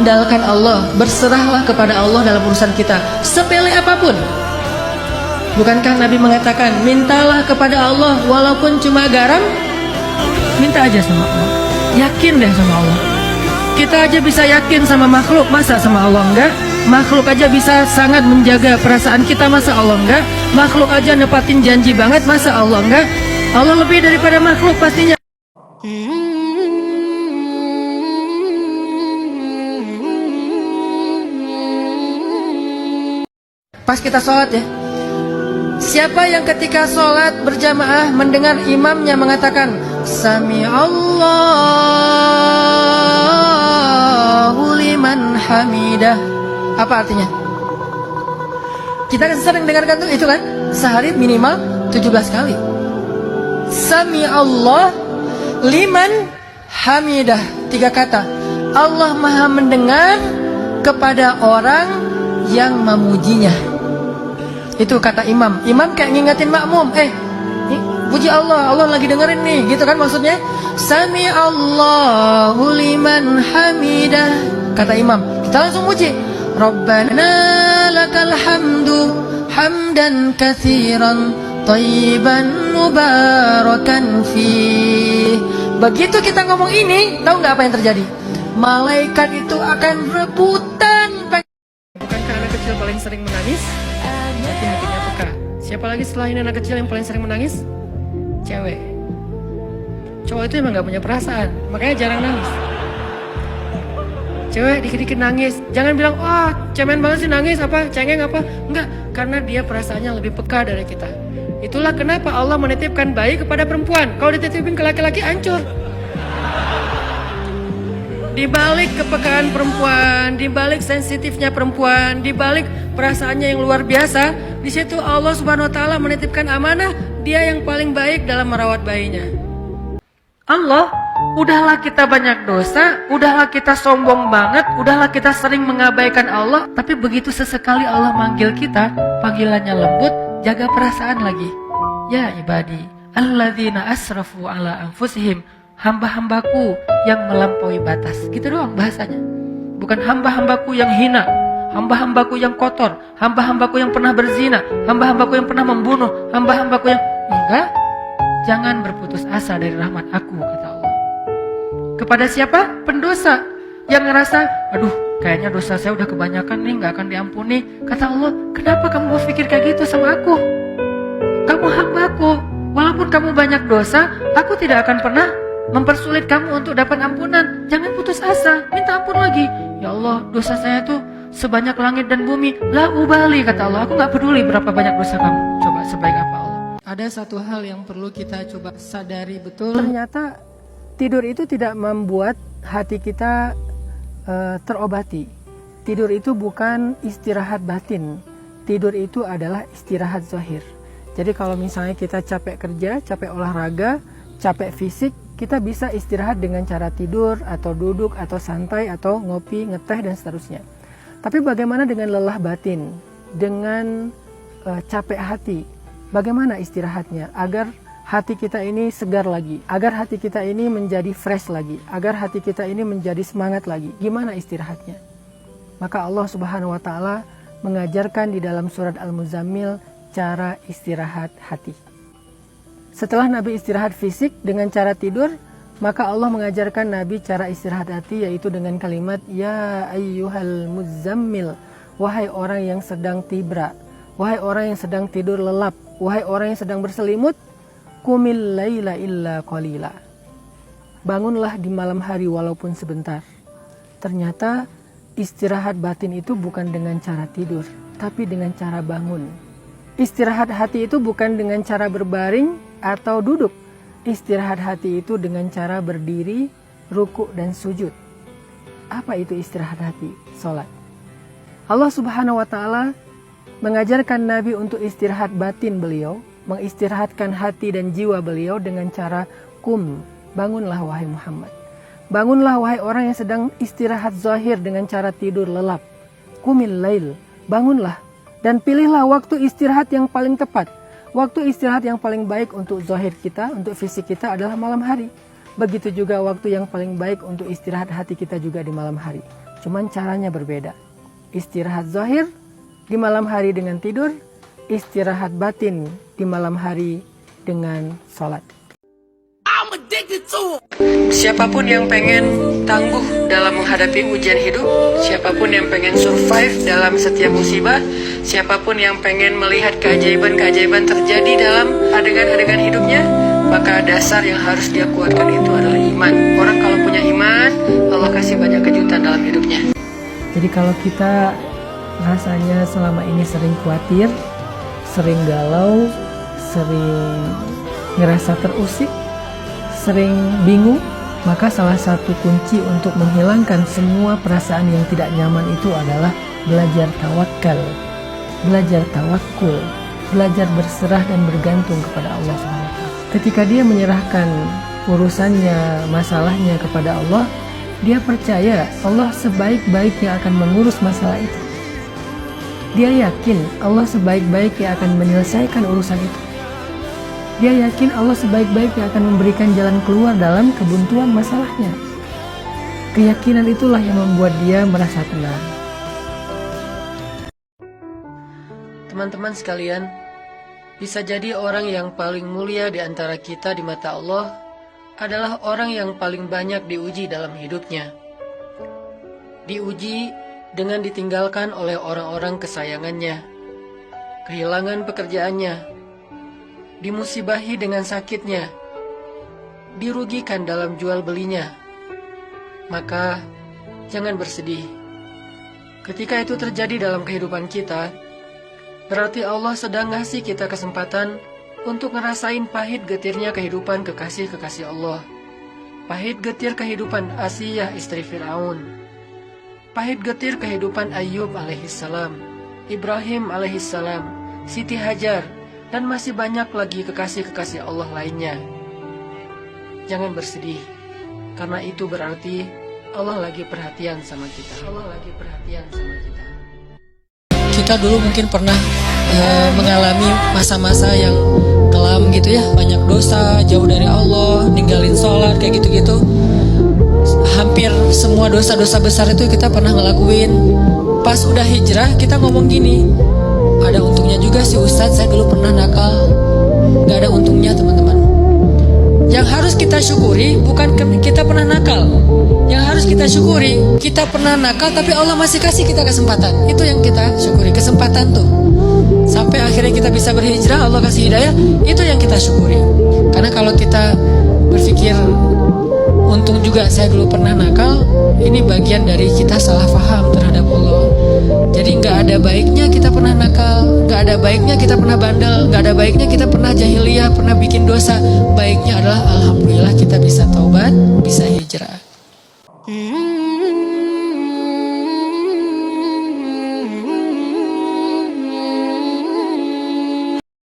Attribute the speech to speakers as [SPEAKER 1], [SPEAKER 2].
[SPEAKER 1] andalkan Allah, berserahlah kepada Allah dalam urusan kita, sepele apapun. Bukankah Nabi mengatakan, mintalah kepada Allah walaupun cuma garam? Minta aja sama Allah, yakin deh sama Allah. Kita aja bisa yakin sama makhluk, masa sama Allah enggak? Makhluk aja bisa sangat menjaga perasaan kita, masa Allah enggak? Makhluk aja nepatin janji banget, masa Allah enggak? Allah lebih daripada makhluk pastinya. Pas kita sholat ya, siapa yang ketika sholat berjamaah mendengar imamnya mengatakan Sami Allahu liman hamidah, apa artinya? Kita kan sering dengarkan tuh itu kan, sehari minimal 17 kali. Sami Allah liman hamidah, 3 kata. Allah maha mendengar kepada orang yang memujinya. Itu kata imam. Imam kayak ngingetin makmum, puji Allah, Allah lagi dengerin nih, gitu kan maksudnya. Sami Allahu liman hamidah, kata imam. Kita langsung puji. Rabbana lakal hamdu hamdan katsiran thayyiban mubarakan fih. Begitu kita ngomong ini, tahu nggak apa yang terjadi? Malaikat itu akan rebutan. Bukankah anak kecil paling sering menangis? Berarti hatinya peka. Siapa lagi selain anak kecil yang paling sering menangis? Cewek. Cowok itu emang gak punya perasaan, makanya jarang nangis. Cewek dikit-dikit nangis, jangan bilang, wah cemen banget sih nangis, apa cengeng apa. Enggak, karena dia perasaannya lebih peka dari kita. Itulah kenapa Allah menitipkan bayi kepada perempuan. Kalau dititipin ke laki-laki, hancur. Di balik kepekaan perempuan, di balik sensitifnya perempuan, di balik perasaannya yang luar biasa, di situ Allah Subhanahu wa taala menitipkan amanah, dia yang paling baik dalam merawat bayinya. Allah, udahlah kita banyak dosa, udahlah kita sombong banget, udahlah kita sering mengabaikan Allah, tapi begitu sesekali Allah manggil kita, panggilannya lembut, jaga perasaan lagi. Ya ibadi, alladzina asrafu ala anfusihim, hamba-hambaku yang melampaui batas. Gitu doang bahasanya. Bukan hamba-hambaku yang hina, hamba-hambaku yang kotor, hamba-hambaku yang pernah berzina, hamba-hambaku yang pernah membunuh, hamba-hambaku yang... Enggak. Jangan berputus asa dari rahmat aku, kata Allah. Kepada siapa? Pendosa yang ngerasa, aduh kayaknya dosa saya udah kebanyakan nih, gak akan diampuni. Kata Allah, kenapa kamu berpikir kayak gitu sama aku? Kamu hambaku. Walaupun kamu banyak dosa, aku tidak akan pernah mempersulit kamu untuk dapat ampunan. Jangan putus asa, minta ampun lagi. Ya Allah, dosa saya tuh sebanyak langit dan bumi. La ubali, kata Allah, aku gak peduli berapa banyak dosa kamu. Coba sebaik apa Allah. Ada satu hal yang perlu kita coba sadari betul. Ternyata tidur itu tidak membuat hati kita terobati. Tidur itu bukan istirahat batin. Tidur itu adalah istirahat zahir. Jadi kalau misalnya kita capek kerja, capek olahraga, capek fisik, kita bisa istirahat dengan cara tidur atau duduk atau santai atau ngopi, ngeteh dan seterusnya. Tapi bagaimana dengan lelah batin, dengan capek hati? Bagaimana istirahatnya agar hati kita ini segar lagi, agar hati kita ini menjadi fresh lagi, agar hati kita ini menjadi semangat lagi? Gimana istirahatnya? Maka Allah Subhanahu wa taala mengajarkan di dalam surat Al-Muzammil cara istirahat hati. Setelah Nabi istirahat fisik dengan cara tidur, maka Allah mengajarkan Nabi cara istirahat hati, yaitu dengan kalimat Ya ayyuhal muzammil, wahai orang yang sedang tibra, wahai orang yang sedang tidur lelap, wahai orang yang sedang berselimut, qumil laila illa qalila. Bangunlah di malam hari walaupun sebentar. Ternyata istirahat batin itu bukan dengan cara tidur, tapi dengan cara bangun. Istirahat hati itu bukan dengan cara berbaring atau duduk. Istirahat hati itu dengan cara berdiri, ruku dan sujud. Apa itu istirahat hati? Salat. Allah Subhanahu wa taala mengajarkan Nabi untuk istirahat batin beliau, mengistirahatkan hati dan jiwa beliau dengan cara kum, bangunlah wahai Muhammad. Bangunlah wahai orang yang sedang istirahat zahir dengan cara tidur lelap. Qumil lail, bangunlah. Dan pilihlah waktu istirahat yang paling tepat. Waktu istirahat yang paling baik untuk zahir kita, untuk fisik kita adalah malam hari. Begitu juga waktu yang paling baik untuk istirahat hati kita juga di malam hari. cuman caranya berbeda. Istirahat zahir di malam hari dengan tidur, istirahat batin di malam hari dengan sholat. Siapapun yang pengen tangguh dalam menghadapi ujian hidup, siapapun yang pengen survive dalam setiap musibah, siapapun yang pengen melihat keajaiban-keajaiban terjadi dalam adegan-adegan hidupnya, maka dasar yang harus dia kuatkan itu adalah iman. Orang kalau punya iman, Allah kasih banyak kejutan dalam hidupnya. Jadi kalau kita rasanya selama ini sering khawatir, sering galau, sering ngerasa terusik, sering bingung, maka salah satu kunci untuk menghilangkan semua perasaan yang tidak nyaman itu adalah belajar tawakal, belajar tawakul, belajar berserah dan bergantung kepada Allah SWT. Ketika dia menyerahkan urusannya, masalahnya kepada Allah, dia percaya Allah sebaik-baiknya akan mengurus masalah itu. Dia yakin Allah sebaik-baiknya akan menyelesaikan urusan itu. Dia yakin Allah sebaik-baiknya akan memberikan jalan keluar dalam kebuntuan masalahnya. Keyakinan itulah yang membuat dia merasa tenang. Teman-teman sekalian, bisa jadi orang yang paling mulia di antara kita di mata Allah adalah orang yang paling banyak diuji dalam hidupnya. Diuji dengan ditinggalkan oleh orang-orang kesayangannya, kehilangan pekerjaannya, dimusibahi dengan sakitnya, dirugikan dalam jual belinya. Maka jangan bersedih. Ketika itu terjadi dalam kehidupan kita, berarti Allah sedang ngasih kita kesempatan untuk ngerasain pahit getirnya kehidupan kekasih-kekasih Allah. Pahit getir kehidupan Asiyah istri Fir'aun. Pahit getir kehidupan Ayyub alaihissalam, Ibrahim alaihissalam, Siti Hajar, dan masih banyak lagi kekasih-kekasih Allah lainnya. Jangan bersedih, karena itu berarti Allah lagi perhatian sama kita. Allah lagi perhatian sama kita. Kita dulu mungkin pernah mengalami masa-masa yang kelam gitu ya, banyak dosa, jauh dari Allah, ninggalin sholat, kayak gitu-gitu. Hampir semua dosa-dosa besar itu kita pernah ngelakuin. Pas udah hijrah, kita ngomong gini, ada untungnya juga sih Ustadz, saya dulu pernah nakal. Gak ada untungnya teman-teman. Yang harus kita syukuri bukan kita pernah nakal. Yang harus kita syukuri, kita pernah nakal tapi Allah masih kasih kita kesempatan. Itu yang kita syukuri, kesempatan tuh. Sampai akhirnya kita bisa berhijrah, Allah kasih hidayah, itu yang kita syukuri. Karena kalau kita berpikir untung juga saya dulu pernah nakal, ini bagian dari kita salah paham terhadap Allah. Jadi gak ada baiknya kita pernah nakal, gak ada baiknya kita pernah bandel, gak ada baiknya kita pernah jahiliyah, pernah bikin dosa. Baiknya adalah alhamdulillah kita bisa taubat, bisa hijrah.